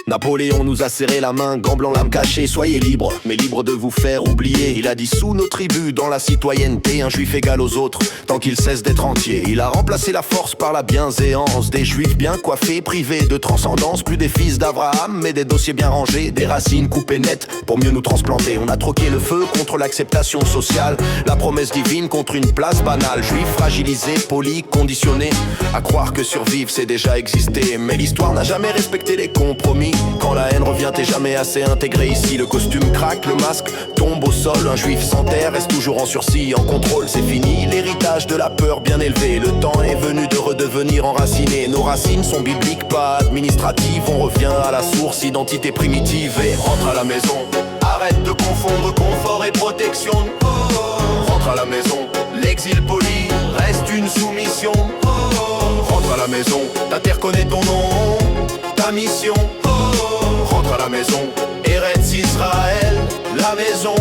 Napoléon nous a serré la main, gants blancs, lame cachée, soyez libres, mais libres de vous faire oublier. Il a dissous nos tribus dans la citoyenneté, un juif égal aux autres, tant qu'il cesse d'être entier. Il a remplacé la force par la bienséance, des juifs bien coiffés, privés de transcendance. Plus des fils d'Abraham, mais des dossiers bien rangés, des racines coupées nettes pour mieux nous transplanter. On a troqué le feu contre l'acceptation sociale, la promesse divine contre une place banale. Juifs fragilisés, polis, conditionnés, à croire que survivre c'est déjà exister. Mais l'histoire n'a jamais respecté les compromis. Quand la haine revient, t'es jamais assez intégré ici. Le costume craque, le masque tombe au sol. Un juif sans terre reste toujours en sursis, en contrôle, c'est fini. L'héritage de la peur bien élevé. Le temps est venu de redevenir enraciné. Nos racines sont bibliques, pas administratives. On revient à la source, identité primitive. Et rentre à la maison. Arrête de confondre confort et protection. Rentre à la maison. L'exil poli reste une soumission. Rentre à la maison. Ta terre connaît ton nom, ta mission. Rentre à la maison, Eretz Israël, la maison.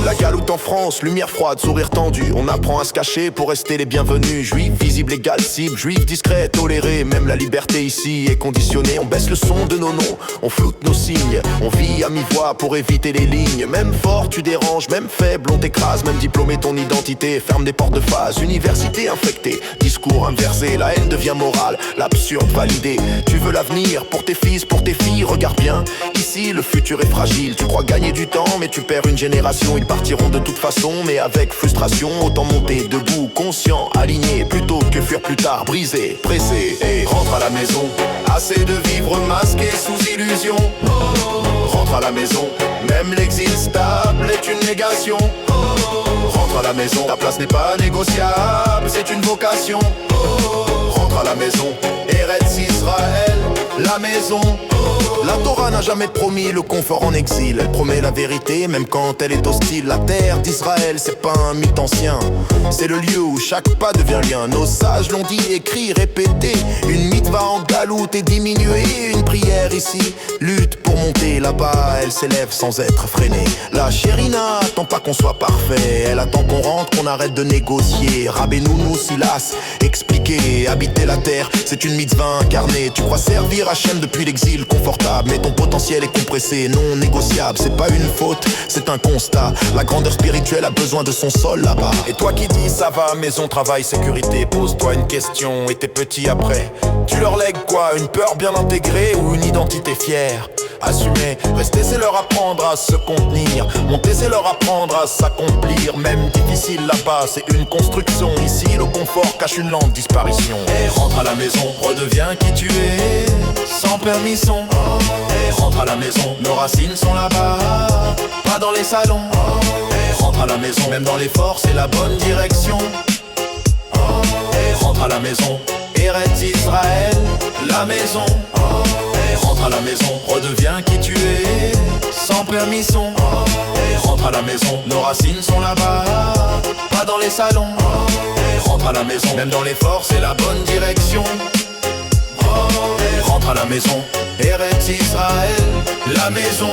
La galoute en France, lumière froide, sourire tendu. On apprend à se cacher pour rester les bienvenus. Juifs, visible, égal, cible, juifs, discret, toléré. Même la liberté ici est conditionnée. On baisse le son de nos noms, on floute nos signes. On vit à mi-voix pour éviter les lignes. Même fort, tu déranges, même faible, on t'écrase. Même diplômé, ton identité ferme des portes de phase. Université infectée, discours inversé. La haine devient morale, l'absurde validé. Tu veux l'avenir pour tes fils, pour tes filles. Regarde bien, ici le futur est fragile. Tu crois gagner du temps, mais tu perds une génération. Ils partiront de toute façon, mais avec frustration. Autant monter debout, conscient, aligné, plutôt que fuir plus tard, brisé, pressé. Et rentre à la maison, assez de vivre masqué sous illusion. Rentre à la maison, même l'exil stable est une négation. Rentre à la maison, ta place n'est pas négociable, c'est une vocation. Rentre à la maison, Eretz Israël, la maison. La Torah n'a jamais promis le confort en exil. Elle promet la vérité même quand elle est hostile. La terre d'Israël, c'est pas un mythe ancien, c'est le lieu où chaque pas devient lien. Nos sages l'ont dit, écrit, répété. Une mitzvah en galoute est diminuée. Une prière ici, lutte pour monter. Là-bas, elle s'élève sans être freinée. La chérina attend pas qu'on soit parfait. Elle attend qu'on rentre, qu'on arrête de négocier. Rabbeinu Silas, expliquer, habiter la terre, c'est une mitzvah incarnée. Tu crois servir Hachem depuis l'exil confortable, mais ton potentiel est compressé, non négociable. C'est pas une faute, c'est un constat. La grandeur spirituelle a besoin de son sol là-bas. Et toi qui dis ça va, maison, travail, sécurité, pose-toi une question et t'es petit après. Tu leur lègues quoi? Une peur bien intégrée ou une identité fière? Assumer, rester c'est leur apprendre à se contenir. Monter c'est leur apprendre à s'accomplir. Même difficile là-bas, c'est une construction. Ici le confort cache une lente disparition. Et rentre à la maison, redeviens qui tu es, sans permission. Et rentre à la maison, nos racines sont là-bas, pas dans les salons. Et rentre à la maison, même dans l'effort c'est la bonne direction. Et rentre à la maison, Eretz Israël, la maison. Et rentre à la maison, redeviens qui tu es, sans permission. Et rentre à la maison, nos racines sont là-bas, pas dans les salons. Et rentre à la maison, même dans l'effort c'est la bonne direction. Et rentre à la maison, Eretz Israël, la maison.